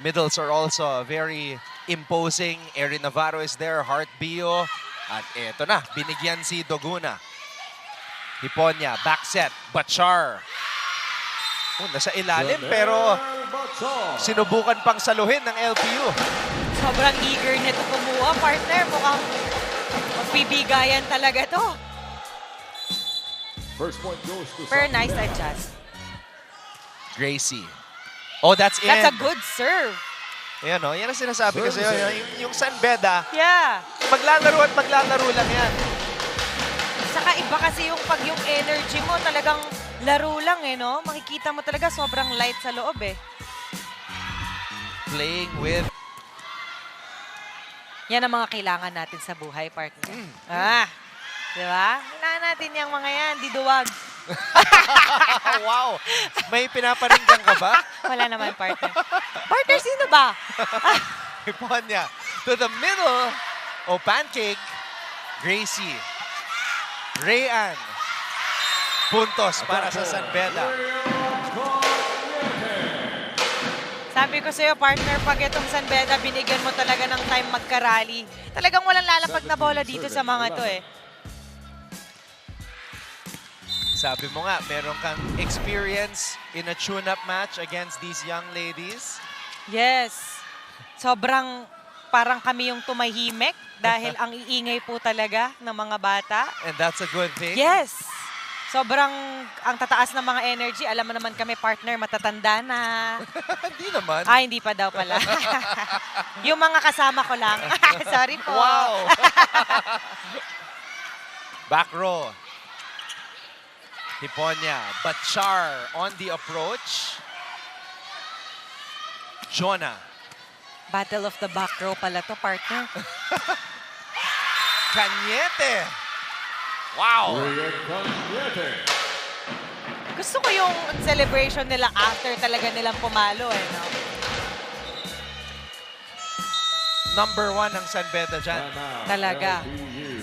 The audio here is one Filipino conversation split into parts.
Middles are also very imposing. Erin Navarro is there, Heart Bio. At eto na, binigyan si Doguna. Hiponya, back set, Bachar. Oh, nasa ilalim pero sinubukan pang saluhin ng LPU. Sobrang eager nito kumuha, partner. Mukhang magbibigayan talaga to. First point goes to Pero nice adjust. Gracie. Oh, that's in. That's a good serve. Ayan o, yan ang sinasabi ko sa'yo. Yung San Beda, Yeah. maglalaro at maglalaro lang yan. Saka iba kasi yung pag yung energy mo talagang laro lang eh, no? Makikita mo talaga sobrang light sa loob eh. Playing with... Yan ang mga kailangan natin sa buhay, partner. Di ba? Kailangan natin yung mga yan, di duwag. Wow! May pinaparinggan ka ba? Wala naman, partner. Partner, sino ba? Hiponya to the middle. Oh, pancake. Gracie. Rayan. Puntos para sa San Beda. Sabi ko sa'yo, partner, pag itong San Beda, binigyan mo talaga ng time magka-rally. Talagang walang lalapag na bola dito sa mga to eh. Sabi mo nga, meron kang experience in a tune-up match against these young ladies. Yes. Sobrang parang kami yung tumahimik dahil ang iingay po talaga ng mga bata. And that's a good thing. Yes. Sobrang ang tataas ng mga energy. Alam mo naman kami, partner, matatanda na. Hindi naman. Ah, hindi pa daw pala. Yung mga kasama ko lang. Sorry po. Wow! Back row. Hiponya. Bachar on the approach. Jonah. Battle of the back row pala to, partner. Cañete. Wow! Gusto ko yung celebration nila after talaga nilang pumalo eh, no? Number 1 ang San Beda dyan. Talaga.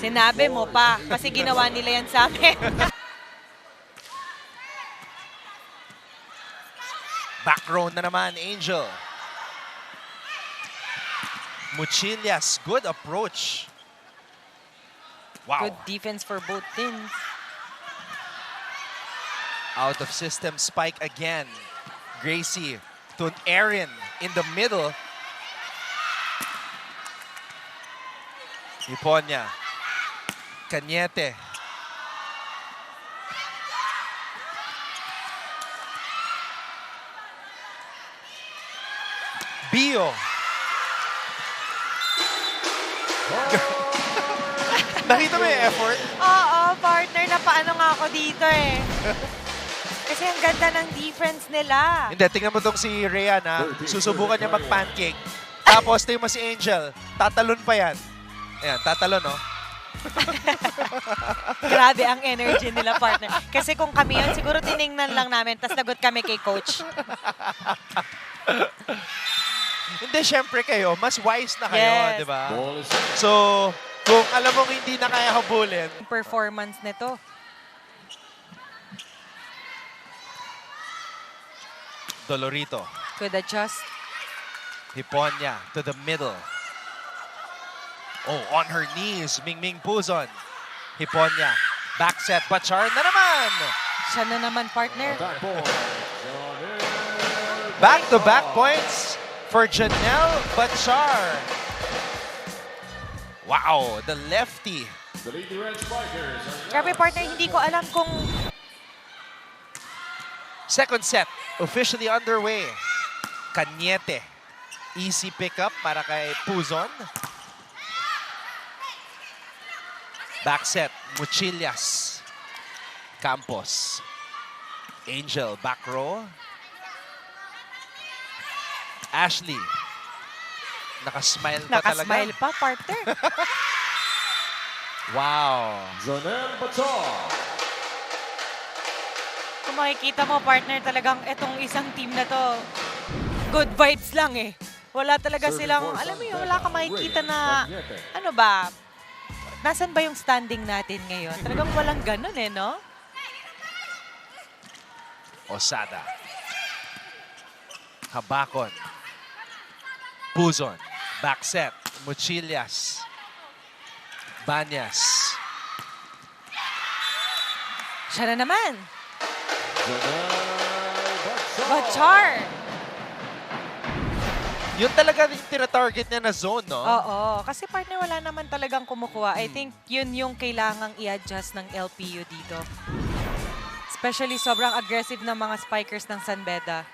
Sinabi mo pa, kasi ginawa nila yan sa amin. Back row na naman, Angel. Muchillas, good approach. Wow. Good defense for both teams. Out of system spike again. Gracie to Erin in the middle. Hiponya. Cañete. Bio. Nakita mo yung effort? Oo, partner, napaano nga ako dito eh. Kasi ang ganda ng defense nila. Hindi, tingnan mo tong si Rhea na susubukan niya mag-pancake. Tapos tingnan mo si Angel, tatalon pa yan. Ayan, tatalon, no? Grabe ang energy nila, partner. Kasi kung kami yun, siguro tiningnan lang namin, tas nagot kami kay coach. Hindi, syempre kayo, mas wise na kayo, Yes. di ba? So, kung alam mong hindi na kaya habulin, Performance nito. Dolorito, Could adjust. Hiponya to the middle. Oh, on her knees, Mingming Puzon. Hiponya, back set, Bachar na naman! Siya na naman, partner. Back-to-back points for Janelle Bachar. Wow, the lefty. Grabe, partner, hindi ko alam kung Second set, officially underway. Cañete. Easy pickup para kay Puzon. Back set, Muchillas. Campos. Angel, back row. Ashley. Nakasmile pa talaga. nakasmile pa, partner. Wow. Jonel Batar. Kung makikita mo, partner, talagang itong isang team na to, good vibes lang eh. Wala talaga silang, alam mo yun, wala kang makikita na, ano ba, nasan ba yung standing natin ngayon? Talagang walang ganun eh, no? Osada. Habakon. Puzon. Back set. Mochillas. Banyas. Siya na naman. Janelle Bachar. Yun talaga yung tina-target niya na zone, no? Oo. Kasi partner, wala naman talagang kumukuha. I think yun yung kailangang i-adjust ng LPU dito. Especially sobrang aggressive ng mga spikers ng San Beda.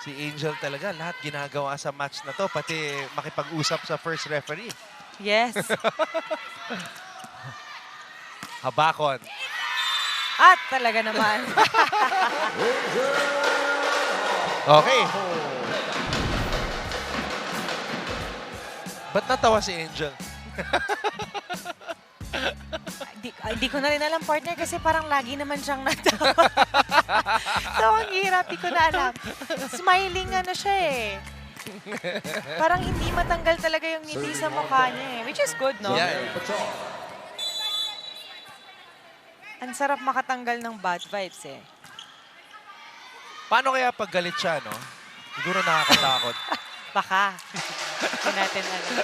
Si Angel talaga, lahat ginagawa sa match na to, pati makipag-usap sa first referee. Yes. Habakon. At talaga naman. Okay. Ba't natawa si Angel? Di ko na rin alam, partner, kasi parang lagi naman siyang natawa. So, ang hirap, di ko na alam. Smiling ano siya eh. Parang hindi matanggal talaga yung ngiti sa mukha niya eh. Which is good, no? Yeah. Bachar. Ang sarap makatanggal ng bad vibes eh. Paano kaya pag galit siya, no? Siguro nakakatakot. Baka. Hindi natin alam.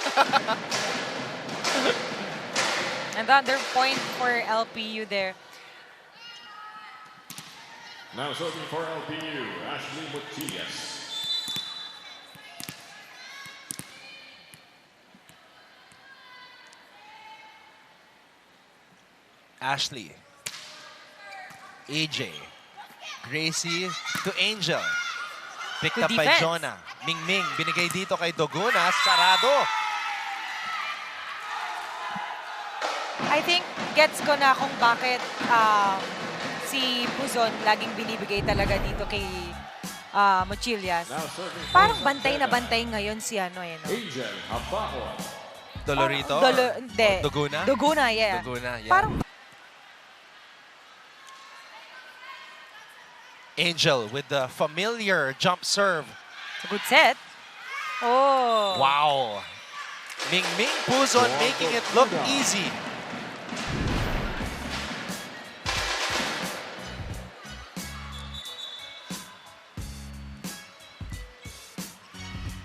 Another point for LPU there. Now serving for LPU, Ashley Mochillas. Ashley. AJ. Gracie to Angel. Picked Good up by defense. Jonah. Mingming, binigay dito kay Doguna. Sarado. I think gets ko na kung bakit si Puzon laging binibigay talaga dito kay Mochillas. Now serving for Parang San bantay na Beda, bantay ngayon si ano eh, no? Angel Habakon. Dolorito? Hindi. Doguna? Doguna, yeah. Doguna, yeah. Parang Angel with the familiar jump serve. a good set. Oh. Wow. Mingming Puzon making it look easy.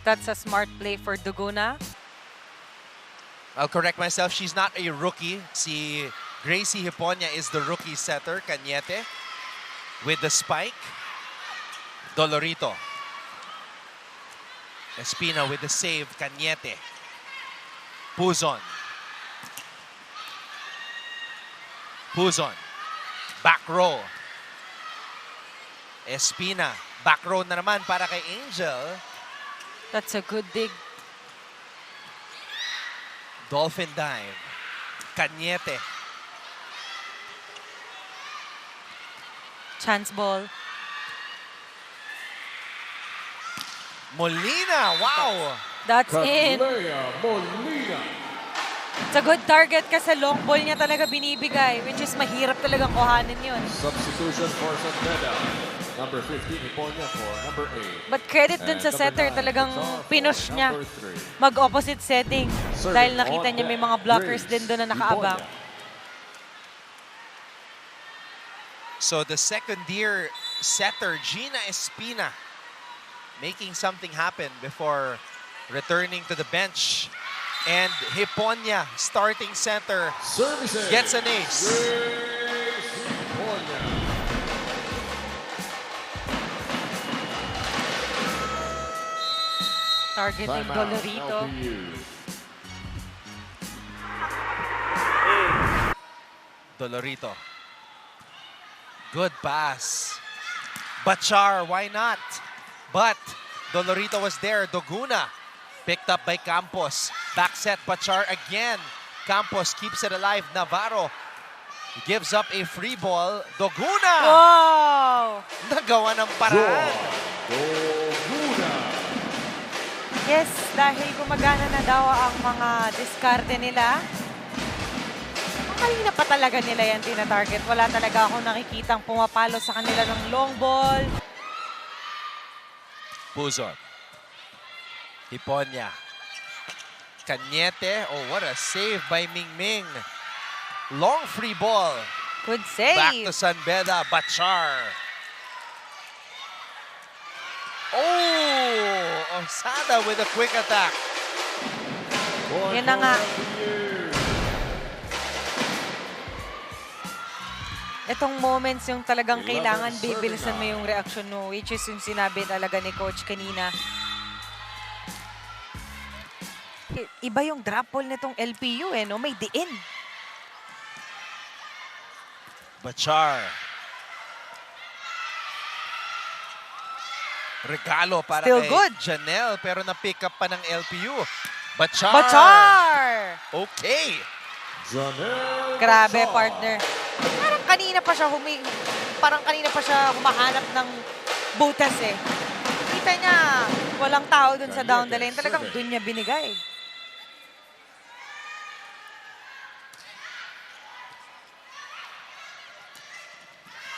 That's a smart play for Doguna. I'll correct myself. She's not a rookie. Si Gracie Hiponia is the rookie setter. Cañete with the spike. Dolorito. Espina with the save. Cañete. Puzon. Puzon. Back row. Espina. Back row na naman para kay Angel. That's a good dig. Dolphin dive. Cañete. Chance ball. Molina. Wow. That's in. Catlea Molina. It's a good target kasi long ball niya talaga binibigay, which is mahirap talagang kuhanin yun. Substitution for San Beda. Number 15, Hiponia for number 8. But credit dun And sa number setter, 9, talagang Bachar for pinush niya number 3. mag-opposite setting. Serving Dahil nakita on niya may deck, mga blockers Grace din doon na nakaabang. Hiponia. So the second year setter, Gina Espina, making something happen before returning to the bench. And Hiponia, starting center, Services. gets an ace. Grace Hiponia. Targeting Timeout, Dolorito. LPU. Dolorito. Good pass. Bachar, why not? But Dolorito was there. Doguna picked up by Campos. Back set, Bachar again. Campos keeps it alive. Navarro gives up a free ball. Doguna! Wow! Nagawa ng paraan. Doguna. Yes, dahil gumagana na daw ang mga diskarte nila. Kanina pa talaga nila yan tina-target. Wala talaga ako nakikitang pumapalo sa kanila ng long ball. Puzon. Hiponia. Cañete. Oh, what a save by Mingming. Long free ball. Good save. Back to San Beda. Bachar. Oh, a Osada with a quick attack. Yan na nga. Itong moments yung talagang kailangan bibilisan mo yung reaction mo, which is yung sinabi talaga ni Coach kanina. Iba yung drop ball nitong LPU no? May diin. Bachar. Regalo para Still kay good. Janelle, pero na-pick up pa ng LPU. Bachar. Bachar! Okay. Janelle Grabe, Bachar. partner. Parang kanina pa siya humahanap ng butas eh. Kita niya, walang tao dun sa down the lane. Talagang dun niya binigay.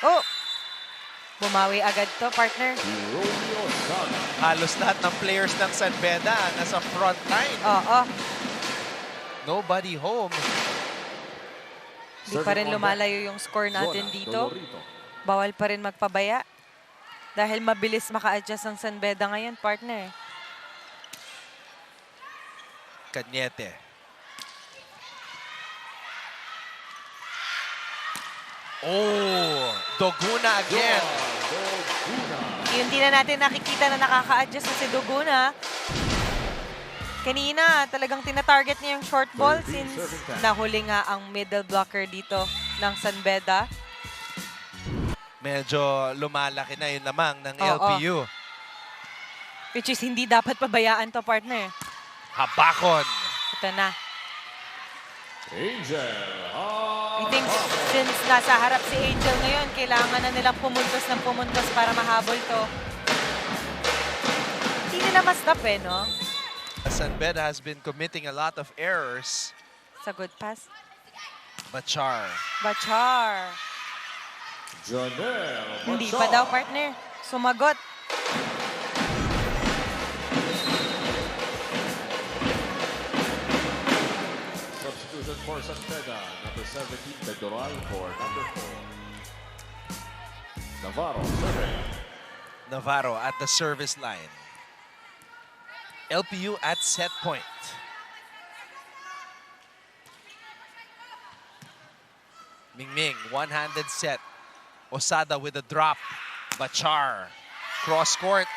Oh! Bumawi agad to, partner. Romeo Osada. Halos lahat ng players ng San Beda nasa front line. Oo. Nobody home. Di pa rin lumalayo yung score natin Jonah dito. Dolorito. Bawal pa rin magpabaya. Dahil mabilis maka-adjust ang San Beda ngayon, partner. Cañete. Oh, Doguna again. Doguna. Yun din na natin nakikita na nakaka-adjust na si Doguna. Kanina, talagang tina-target niya yung short ball 13 since serving time. nahuli nga ang middle blocker dito ng San Beda. Medyo lumalaki na yung lamang ng Oo. LPU. Which is hindi dapat pabayaan to, partner. Habakon. Ito na. Angel. I think since nasa harap si Angel ngayon, kailangan na nilang pumuntos ng pumuntos para mahabol to. Hindi nila ma-stop eh, no? San Beda has been committing a lot of errors. Sa good pass. Bachar. Bachar. Janelle Hindi Bachar. pa daw, partner. Sumagot. Substitution for San Beda. Number 17, Bedoral for number 4. Navarro serving. Navarro at the service line. LPU at set point. Mingming, one-handed set. Osada with a drop. Bachar, cross court.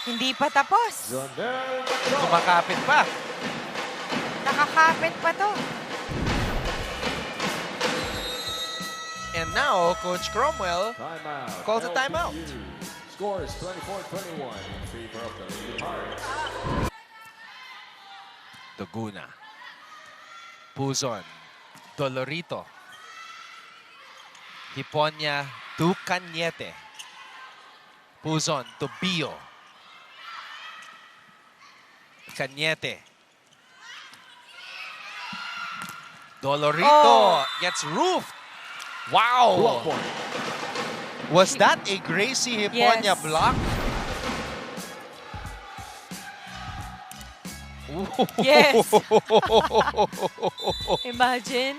Hindi pa tapos. Janelle Bachar. Kumakapit pa. Nakakapit pa to. And now, Coach Cromwell Timeout. calls a timeout. LPU. Score is 24-21 in favor of the Lady Pirates. Doguna. Puzon. Dolorito. Hiponya to Cañete. Puzon to Bio. Cañete. Dolorito gets roofed. Wow! Block point. Was that a Gracie Hiponya Yes. block? Yes. Imagine.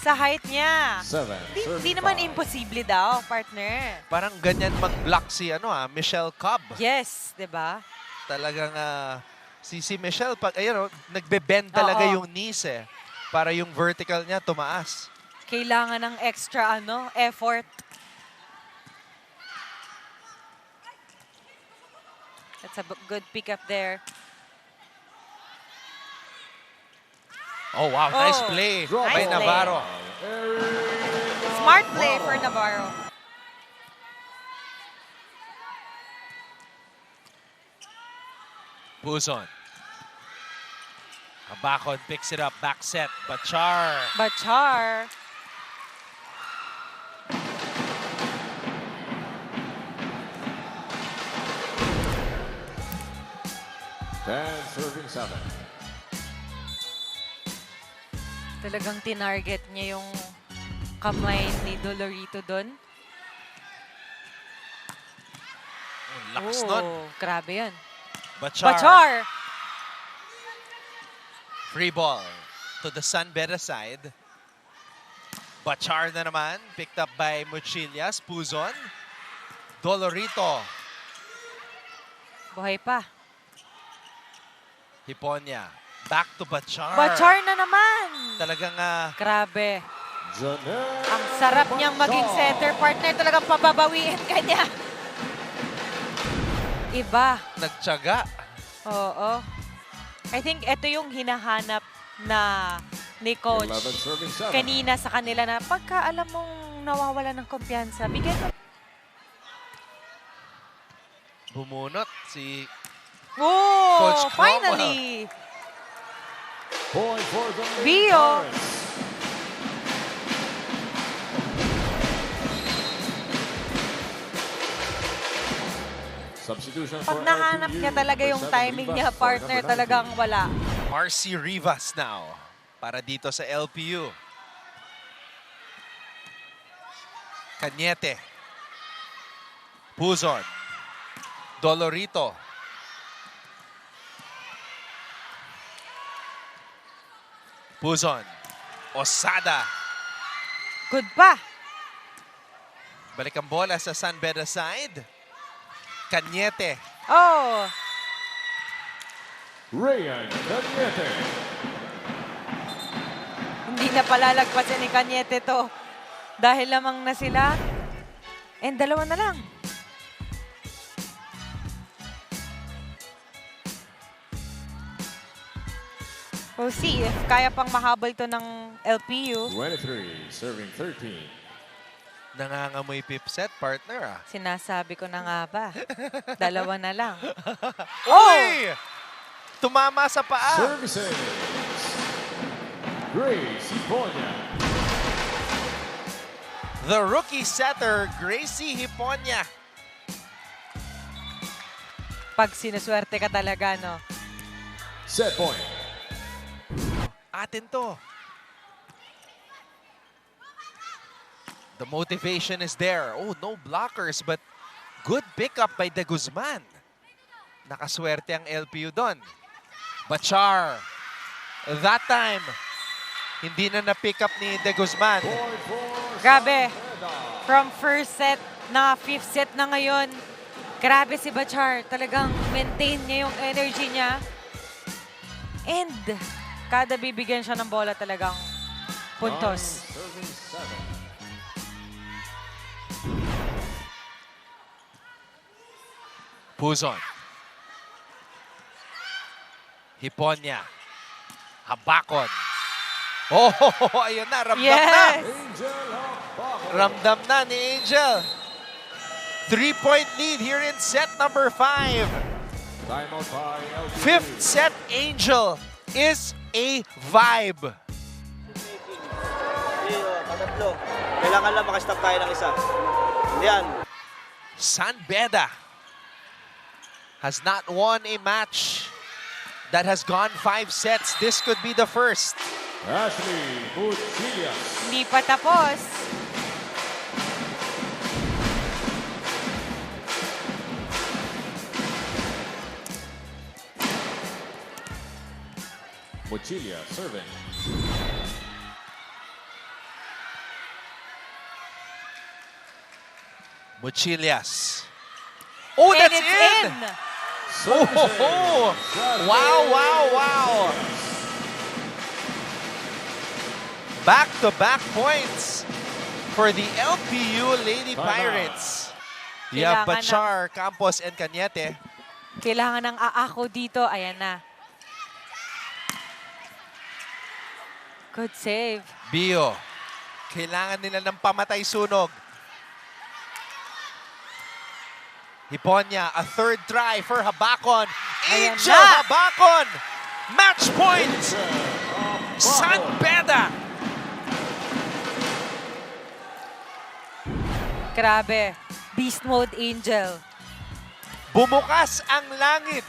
Sa height niya. 7. Hindi naman imposible daw, partner. Parang ganyan mag-block si Michelle Cobb. Yes, di ba? Talagang si Michelle, pag nagbe-bend talaga Oo. yung knees para yung vertical niya tumaas. Kailangan ng extra effort. That's a good pick up there. Oh, wow. Nice Oh, play Drop by nice ball. Navarro. Smart play for Navarro. Puzon. Habakon picks it up. Back set. Bachar. Bachar. Serving 7. Talagang tinarget niya yung kamay ni Dolorito doon. Lakas nun. Grabe yan. Bachar. Bachar! Free ball to the San Beda side. Bachar na naman. Picked up by Muchillas. Puzon. Dolorito. Buhay pa. Hiponya. Back to Bachar. Bachar na naman. Talagang Grabe. Janelle Ang sarap niyang maging Bachar. center partner. Talagang pababawiin ka niya. Iba. nagtyaga. Oo. I think ito yung hinahanap na ni coach 11 serving 7. kanina sa kanila na pagka alam mong nawawala ng kumpiyansa, bigyan mo. Bumunot si Oh, Coach Cromwell. finally. Point for the Bio. Pirates. Substitution for Pag nahanap LPU, niya talaga number yung 7 timing Rivas niya, for partner, number 19. talagang wala. Marcy Rivas now para dito sa LPU. Cañete. Puzon. Dolorito. Puzon. Osada. Good pa. Balik ang bola sa San Beda side. Cañete. Oh, Ryan Cañete. hindi na palalagpasin ni Cañete to. Dahil lamang na sila. And dalawa na lang. We'll see if kaya pang mahabol to ng LPU. 23 serving 13. Nangangamoy pipset, partner. Sinasabi ko na nga ba. Dalawa na lang. Uy! Tumama sa paa. Services. Grace Hiponya. The rookie setter, Gracie Hiponya. Pag sinuswerte ka talaga, no? Set point. Atin to. The motivation is there. Oh, no blockers, but good pickup by De Guzman. Nakaswerte ang LPU doon. Bachar. That time, hindi na na-pick up ni De Guzman. Point for Grabe. San Beda. From first set na fifth set na ngayon, grabe si Bachar. Talagang maintain niya yung energy niya. And kada bibigyan siya ng bola talagang puntos. 9 serving 7. Puzon. Hiponya. Habakon. Oh, ayun na. Ramdam na. Yes! Angel Habakon. Ramdam na ni Angel. 3-point lead here in set number 5. Timeout by LPU. Fifth set, Angel is a vibe. Patatlo. Kailangan lang makastop tayo ng isa. Yan. San Beda has not won a match that has gone 5 sets. This could be the first. Ashley Muchillas. Hindi pa tapos. Muchillas serving. Muchillas. Oh, And that's it's in! in! Oh, wow, wow, wow. Back-to-back points for the LPU Lady Tama. Pirates. You have Kailangan Bachar, Campos, and Cañete. Kailangan ng aako dito. Ayan na. Good save. Bio. Kailangan nila ng pamatay sunog. Hiponya, a third try for Habakon. Ayan Angel na. Habakon! Match point! San Beda! Grabe. Beast mode Angel. Bumukas ang langit.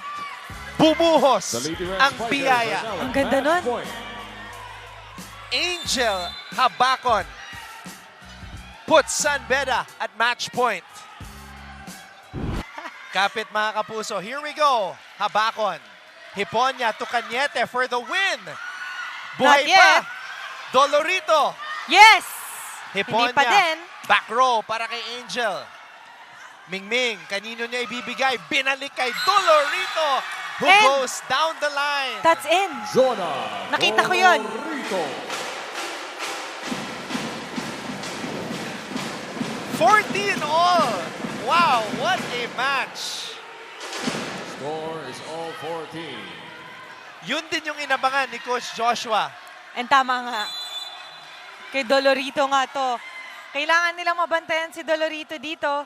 Bumuhos The Lady Reds ang Fighters biyaya. are now Ang at ganda match nun. point. Angel Habakon puts San Beda at match point. Kapit mga kapuso. Here we go. Habakon. Hiponya to Cañete for the win. Buhay Not yet. pa. Dolorito. Yes! Hiponya. Hindi pa din. Back row para kay Angel. Mingming, kanino niya ibibigay? Binalik kay Dolorito. who And goes down the line. that's in. Jonah Nakita ko yun. Dolorito. 14 all. Wow, what a match. Score is all 14. Yun din yung inabangan ni Coach Joshua. And tama nga. Kay Dolorito nga to. Kailangan nilang mabantayan si Dolorito dito.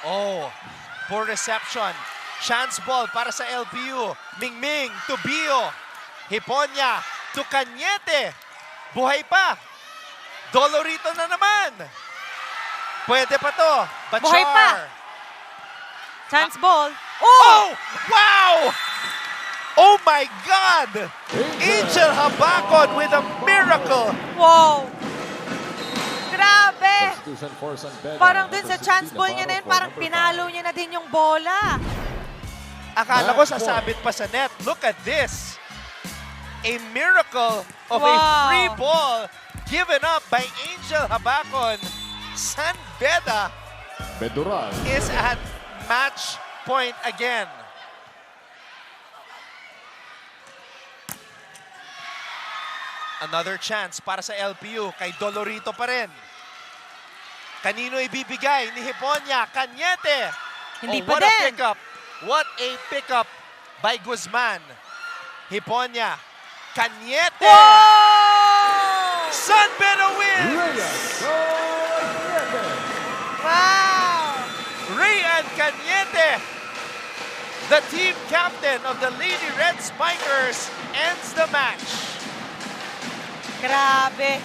Oh, poor reception. Chance ball para sa LPU. Mingming to Bio. Hiponya to Cañete. Buhay pa. Dolorito na naman. Pwede pa to. Bachar. Buhay pa. Chance ball. Oh! Wow! Oh my God! Angel Habacon with a miracle. Wow! Grabe! Substitution for San Beda. Parang dun Number sa chance 16, ball niya na yun, Navarro for parang number pinalo 5. niya na din yung bola. Akala ko Match point. sasabit pa sa net. Look at this. A miracle of a Wow. free ball given up by Angel Habacon. San Beda Bedural. is at match point again. Another chance para sa LPU kay Dolorito pa rin. Kanino ibibigay ni Hiponya? Cañete. Hindi Oh, pa what a din. pickup. What a pickup by Guzman. Hiponya. Cañete. Wow! San Beda wins. Reyes Cañete. Wow! Rayan Cañete, the team captain of the Lady Red Spikers, ends the match. Grabe.